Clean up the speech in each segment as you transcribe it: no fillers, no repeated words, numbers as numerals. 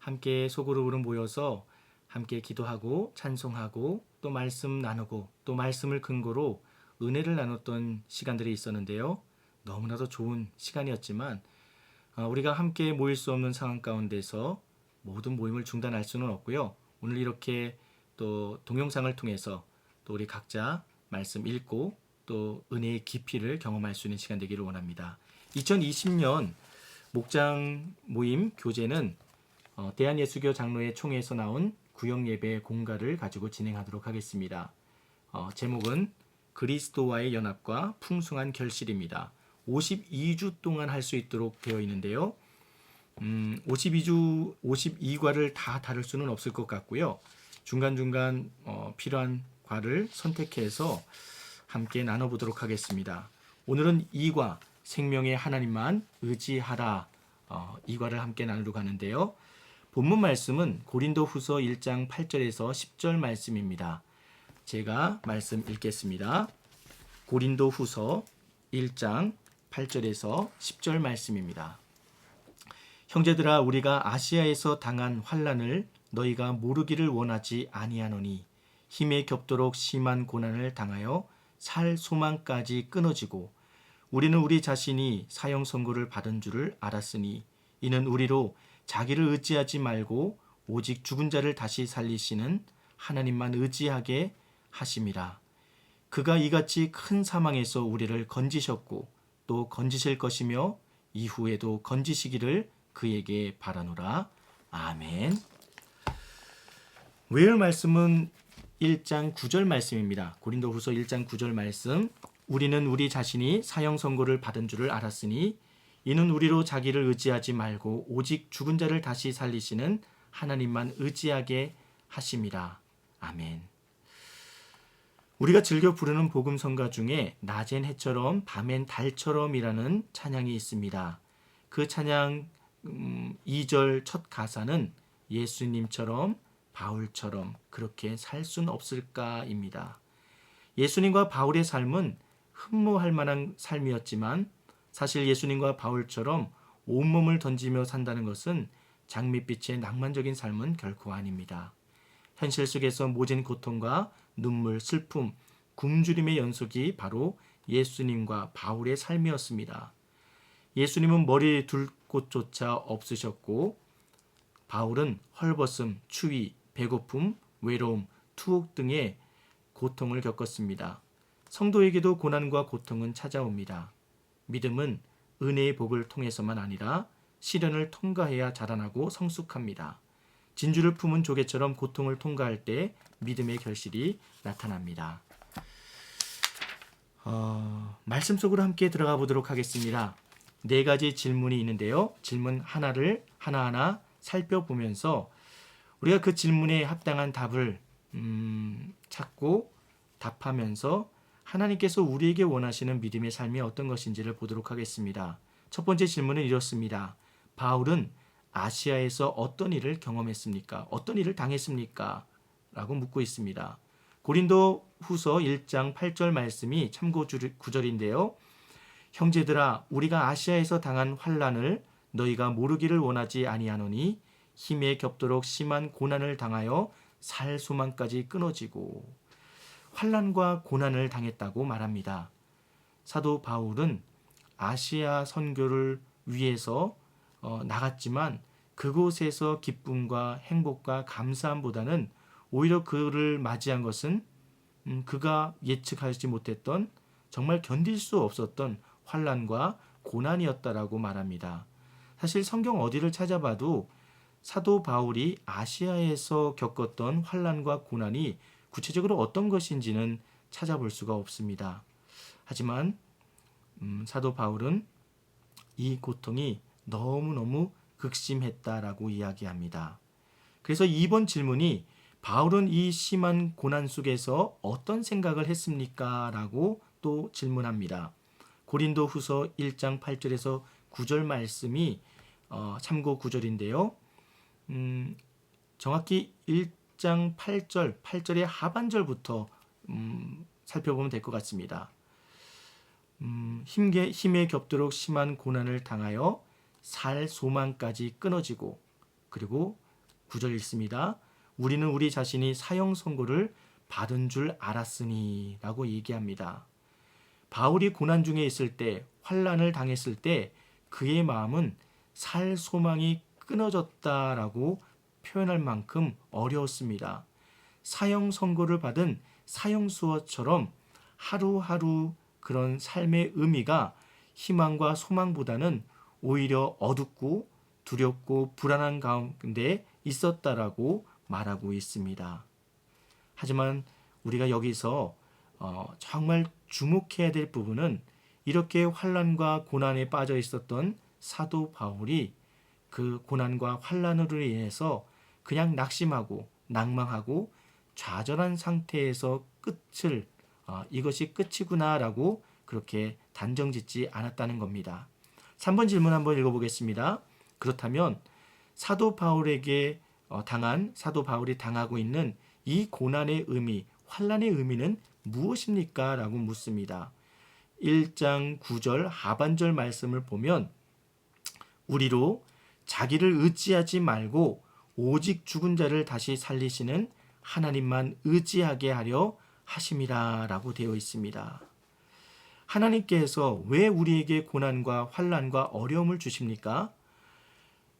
함께 소그룹으로 모여서 함께 기도하고 찬송하고 또 말씀 나누고 또 말씀을 근거로 은혜를 나눴던 시간들이 있었는데요. 너무나도 좋은 시간이었지만 우리가 함께 모일 수 없는 상황 가운데서 모든 모임을 중단할 수는 없고요. 오늘 이렇게 또 동영상을 통해서 또 우리 각자 말씀 읽고 또 은혜의 깊이를 경험할 수 있는 시간 되기를 원합니다. 2020년 목장 모임 교제는 대한예수교 장로회 총회에서 나온 구역예배 공가를 가지고 진행하도록 하겠습니다. 제목은 그리스도와의 연합과 풍성한 결실입니다. 52주 동안 할 수 있도록 되어 있는데요. 52과를 다 다룰 수는 없을 것 같고요. 중간중간 필요한 과를 선택해서 함께 나눠보도록 하겠습니다. 오늘은 2과 생명의 하나님만 의지하라, 2과를 함께 나누러 가는데요. 본문 말씀은 고린도후서 1장 8절에서 10절 말씀입니다. 제가 말씀 읽겠습니다. 고린도후서 1장 8절에서 10절 말씀입니다. 형제들아, 우리가 아시아에서 당한 환난을 너희가 모르기를 원하지 아니하노니 힘에 겹도록 심한 고난을 당하여 살 소망까지 끊어지고 우리는 우리 자신이 사형 선고를 받은 줄을 알았으니 이는 우리로 자기를 의지하지 말고 오직 죽은 자를 다시 살리시는 하나님만 의지하게 하심이라. 그가 이같이 큰 사망에서 우리를 건지셨고 또 건지실 것이며 이후에도 건지시기를 그에게 바라노라. 아멘. 외울 말씀은 1장 9절 말씀입니다. 고린도후서 1장 9절 말씀. 우리는 우리 자신이 사형 선고를 받은 줄을 알았으니 이는 우리로 자기를 의지하지 말고 오직 죽은 자를 다시 살리시는 하나님만 의지하게 하심이라. 아멘. 우리가 즐겨 부르는 복음성가 중에 낮엔 해처럼 밤엔 달처럼이라는 찬양이 있습니다. 그 찬양 2절 첫 가사는 예수님처럼 바울처럼 그렇게 살 수는 없을까입니다. 예수님과 바울의 삶은 흠모할 만한 삶이었지만 사실 예수님과 바울처럼 온몸을 던지며 산다는 것은 장밋빛의 낭만적인 삶은 결코 아닙니다. 현실 속에서 모진 고통과 눈물, 슬픔, 굶주림의 연속이 바로 예수님과 바울의 삶이었습니다. 예수님은 머리에 둘 곳조차 없으셨고 바울은 헐벗음, 추위, 배고픔, 외로움, 투옥 등의 고통을 겪었습니다. 성도에게도 고난과 고통은 찾아옵니다. 믿음은 은혜의 복을 통해서만 아니라 시련을 통과해야 자라나고 성숙합니다. 진주를 품은 조개처럼 고통을 통과할 때 믿음의 결실이 나타납니다. 말씀 속으로 함께 들어가 보도록 하겠습니다. 4가지 질문이 있는데요. 질문 하나를 하나하나 살펴보면서 우리가 그 질문에 합당한 답을 찾고 답하면서 하나님께서 우리에게 원하시는 믿음의 삶이 어떤 것인지를 보도록 하겠습니다. 첫 번째 질문은 이렇습니다. 바울은 아시아에서 어떤 일을 경험했습니까? 어떤 일을 당했습니까? 라고 묻고 있습니다. 고린도 후서 1장 8절 말씀이 참고 구절인데요. 형제들아, 우리가 아시아에서 당한 환난을 너희가 모르기를 원하지 아니하노니 힘에 겹도록 심한 고난을 당하여 살 소망까지 끊어지고 환난과 고난을 당했다고 말합니다. 사도 바울은 아시아 선교를 위해서 나갔지만 그곳에서 기쁨과 행복과 감사함보다는 오히려 그를 맞이한 것은 그가 예측하지 못했던 정말 견딜 수 없었던 환난과 고난이었다라고 말합니다. 사실 성경 어디를 찾아봐도 사도 바울이 아시아에서 겪었던 환난과 고난이 구체적으로 어떤 것인지는 찾아볼 수가 없습니다. 하지만 사도 바울은 이 고통이 너무너무 극심했다라고 이야기합니다. 그래서 2번 질문이 바울은 이 심한 고난 속에서 어떤 생각을 했습니까? 라고 또 질문합니다. 고린도 후서 1장 8절에서 9절 말씀이 참고 구절인데요. 정확히 1장 8절의 하반절부터 살펴보면 될 것 같습니다. 힘에 겹도록 심한 고난을 당하여 살 소망까지 끊어지고 그리고 9절 읽습니다. 우리는 우리 자신이 사형 선고를 받은 줄 알았으니 라고 얘기합니다. 바울이 고난 중에 있을 때, 환난을 당했을 때 그의 마음은 살 소망이 끊어졌다라고 표현할 만큼 어려웠습니다. 사형 선고를 받은 사형수어처럼 하루하루 그런 삶의 의미가 희망과 소망보다는 오히려 어둡고 두렵고 불안한 가운데 있었다라고 말하고 있습니다. 하지만 우리가 여기서 정말 주목해야 될 부분은 이렇게 환난과 고난에 빠져 있었던 사도 바울이 그 고난과 환난으로 인해서 그냥 낙심하고 낭망하고 좌절한 상태에서 끝을 이것이 끝이구나라고 그렇게 단정짓지 않았다는 겁니다. 3번 질문 한번 읽어보겠습니다. 그렇다면 사도 바울이 당하고 있는 이 고난의 의미, 환난의 의미는 무엇입니까? 라고 묻습니다. 1장 9절 하반절 말씀을 보면 우리로 자기를 의지하지 말고 오직 죽은 자를 다시 살리시는 하나님만 의지하게 하려 하심이라 라고 되어 있습니다. 하나님께서 왜 우리에게 고난과 환난과 어려움을 주십니까?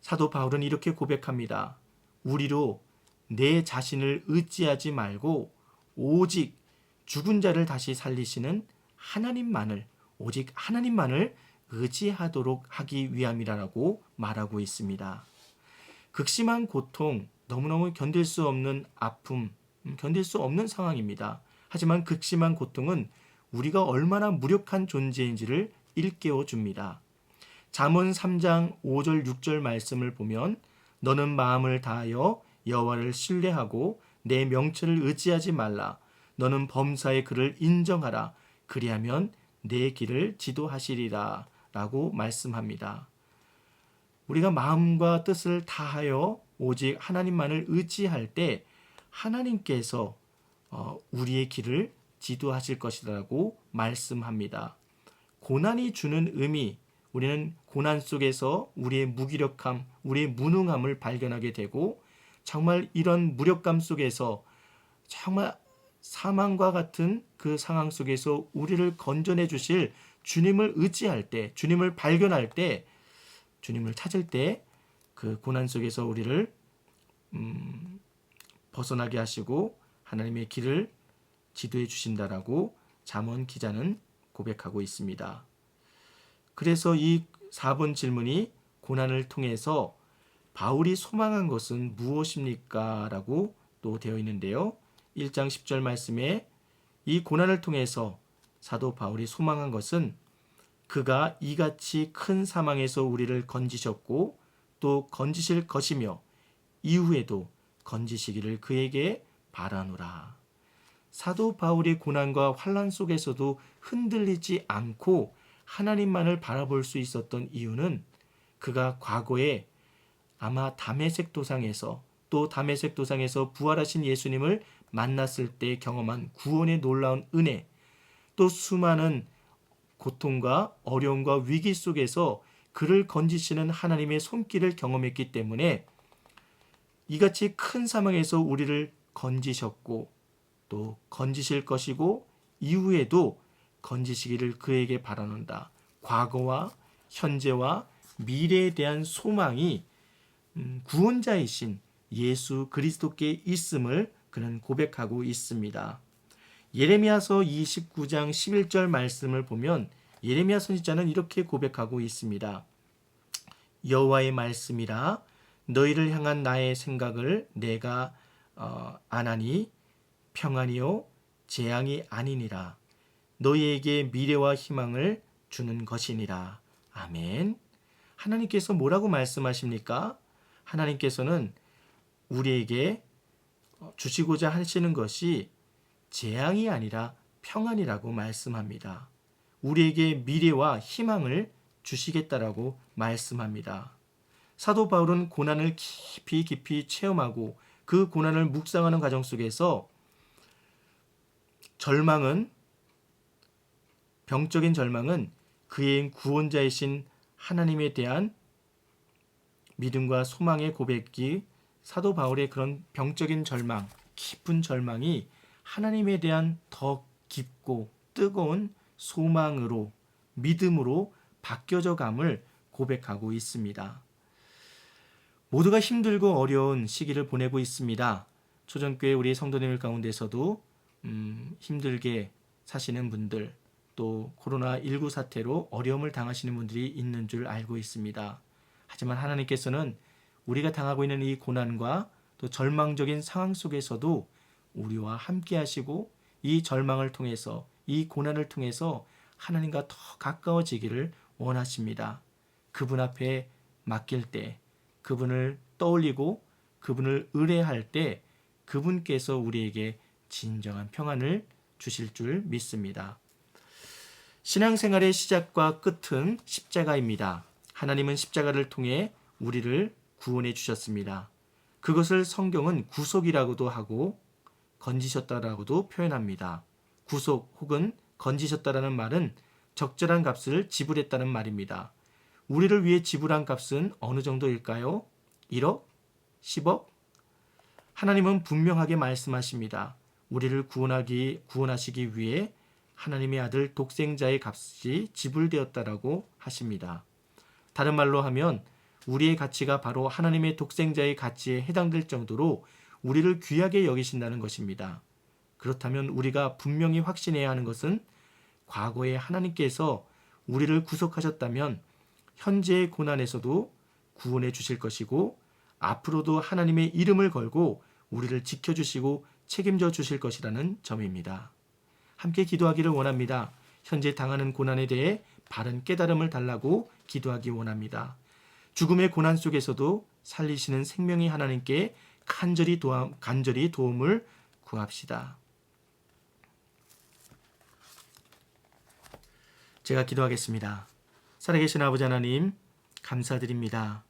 사도 바울은 이렇게 고백합니다. 우리로 내 자신을 의지하지 말고 오직 죽은 자를 다시 살리시는 오직 하나님만을 의지하도록 하기 위함이라고 말하고 있습니다. 극심한 고통, 너무너무 견딜 수 없는 아픔, 견딜 수 없는 상황입니다. 하지만 극심한 고통은 우리가 얼마나 무력한 존재인지를 일깨워 줍니다. 잠언 3장 5절 6절 말씀을 보면 너는 마음을 다하여 여호와를 신뢰하고 내 명철을 의지하지 말라. 너는 범사의 그를 인정하라. 그리하면 내 길을 지도하시리라 라고 말씀합니다. 우리가 마음과 뜻을 다하여 오직 하나님만을 의지할 때 하나님께서 우리의 길을 지도하실 것이라고 말씀합니다. 고난이 주는 의미, 우리는 고난 속에서 우리의 무기력함, 우리의 무능함을 발견하게 되고 정말 이런 무력감 속에서 정말 사망과 같은 그 상황 속에서 우리를 건져내 주실 주님을 의지할 때, 주님을 발견할 때, 주님을 찾을 때 그 고난 속에서 우리를 벗어나게 하시고 하나님의 길을 지도해 주신다라고 잠언 기자는 고백하고 있습니다. 그래서 이 4번 질문이 고난을 통해서 바울이 소망한 것은 무엇입니까? 라고 또 되어 있는데요. 1장 10절 말씀에 이 고난을 통해서 사도 바울이 소망한 것은 그가 이같이 큰 사망에서 우리를 건지셨고 또 건지실 것이며 이후에도 건지시기를 그에게 바라노라. 사도 바울이 고난과 환난 속에서도 흔들리지 않고 하나님만을 바라볼 수 있었던 이유는 그가 과거에 아마 다메섹 도상에서 또 다메섹 도상에서 부활하신 예수님을 만났을 때 경험한 구원의 놀라운 은혜, 또 수많은 고통과 어려움과 위기 속에서 그를 건지시는 하나님의 손길을 경험했기 때문에 이같이 큰 사망에서 우리를 건지셨고 또 건지실 것이고 이후에도 건지시기를 그에게 바라는다. 과거와 현재와 미래에 대한 소망이 구원자이신 예수 그리스도께 있음을 그는 고백하고 있습니다. 예레미야서 29장 11절 말씀을 보면 예레미야 선지자는 이렇게 고백하고 있습니다. 여호와의 말씀이라 너희를 향한 나의 생각을 내가 아나니 평안이요 재앙이 아니니라. 너희에게 미래와 희망을 주는 것이니라. 아멘. 하나님께서 뭐라고 말씀하십니까? 하나님께서는 우리에게 주시고자 하시는 것이 재앙이 아니라 평안이라고 말씀합니다. 우리에게 미래와 희망을 주시겠다라고 말씀합니다. 사도 바울은 고난을 깊이 체험하고 그 고난을 묵상하는 과정 속에서 병적인 절망은 그의 구원자이신 하나님에 대한 믿음과 소망의 고백이 사도 바울의 그런 병적인 절망, 깊은 절망이 하나님에 대한 더 깊고 뜨거운 소망으로, 믿음으로 바뀌어져 감을 고백하고 있습니다. 모두가 힘들고 어려운 시기를 보내고 있습니다. 초전교회 우리 성도님들 가운데서도 힘들게 사시는 분들, 또 코로나19 사태로 어려움을 당하시는 분들이 있는 줄 알고 있습니다. 하지만 하나님께서는 우리가 당하고 있는 이 고난과 또 절망적인 상황 속에서도 우리와 함께 하시고 이 절망을 통해서, 이 고난을 통해서 하나님과 더 가까워지기를 원하십니다. 그분 앞에 맡길 때, 그분을 떠올리고 그분을 의뢰할 때 그분께서 우리에게 진정한 평안을 주실 줄 믿습니다. 신앙생활의 시작과 끝은 십자가입니다. 하나님은 십자가를 통해 우리를 구원해 주셨습니다. 그것을 성경은 구속이라고도 하고 건지셨다라고도 표현합니다. 구속 혹은 건지셨다라는 말은 적절한 값을 지불했다는 말입니다. 우리를 위해 지불한 값은 어느 정도일까요? 1억? 10억? 하나님은 분명하게 말씀하십니다. 우리를 구원하시기 위해 하나님의 아들 독생자의 값이 지불되었다라고 하십니다. 다른 말로 하면 우리의 가치가 바로 하나님의 독생자의 가치에 해당될 정도로 우리를 귀하게 여기신다는 것입니다. 그렇다면 우리가 분명히 확신해야 하는 것은 과거에 하나님께서 우리를 구속하셨다면 현재의 고난에서도 구원해 주실 것이고 앞으로도 하나님의 이름을 걸고 우리를 지켜주시고 책임져 주실 것이라는 점입니다. 함께 기도하기를 원합니다. 현재 당하는 고난에 대해 바른 깨달음을 달라고 기도하기 원합니다. 죽음의 고난 속에서도 살리시는 생명의 하나님께 간절히 도움을 구합시다. 제가 기도하겠습니다. 살아계신 아버지 하나님, 감사드립니다.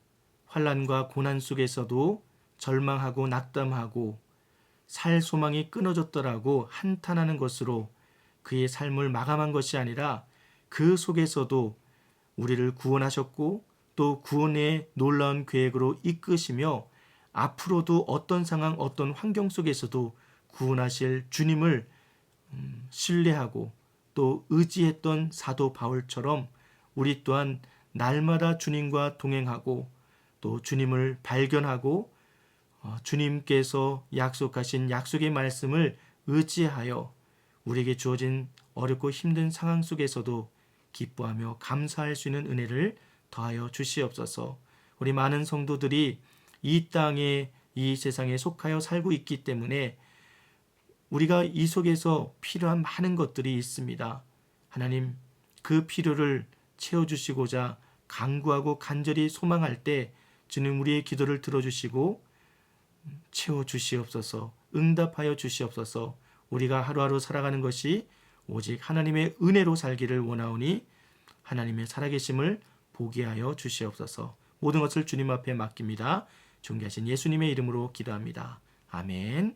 환난과 고난 속에서도 절망하고 낙담하고 살 소망이 끊어졌더라고 한탄하는 것으로 그의 삶을 마감한 것이 아니라 그 속에서도 우리를 구원하셨고 또 구원의 놀라운 계획으로 이끄시며 앞으로도 어떤 상황, 어떤 환경 속에서도 구원하실 주님을 신뢰하고 또 의지했던 사도 바울처럼 우리 또한 날마다 주님과 동행하고 또 주님을 발견하고 주님께서 약속하신 약속의 말씀을 의지하여 우리에게 주어진 어렵고 힘든 상황 속에서도 기뻐하며 감사할 수 있는 은혜를 더하여 주시옵소서. 우리 많은 성도들이 이 땅에 이 세상에 속하여 살고 있기 때문에 우리가 이 속에서 필요한 많은 것들이 있습니다. 하나님, 그 필요를 채워주시고자 간구하고 간절히 소망할 때 주님 우리의 기도를 들어주시고 채워주시옵소서. 응답하여 주시옵소서. 우리가 하루하루 살아가는 것이 오직 하나님의 은혜로 살기를 원하오니 하나님의 살아계심을 보게 하여 주시옵소서. 모든 것을 주님 앞에 맡깁니다. 존귀하신 예수님의 이름으로 기도합니다. 아멘.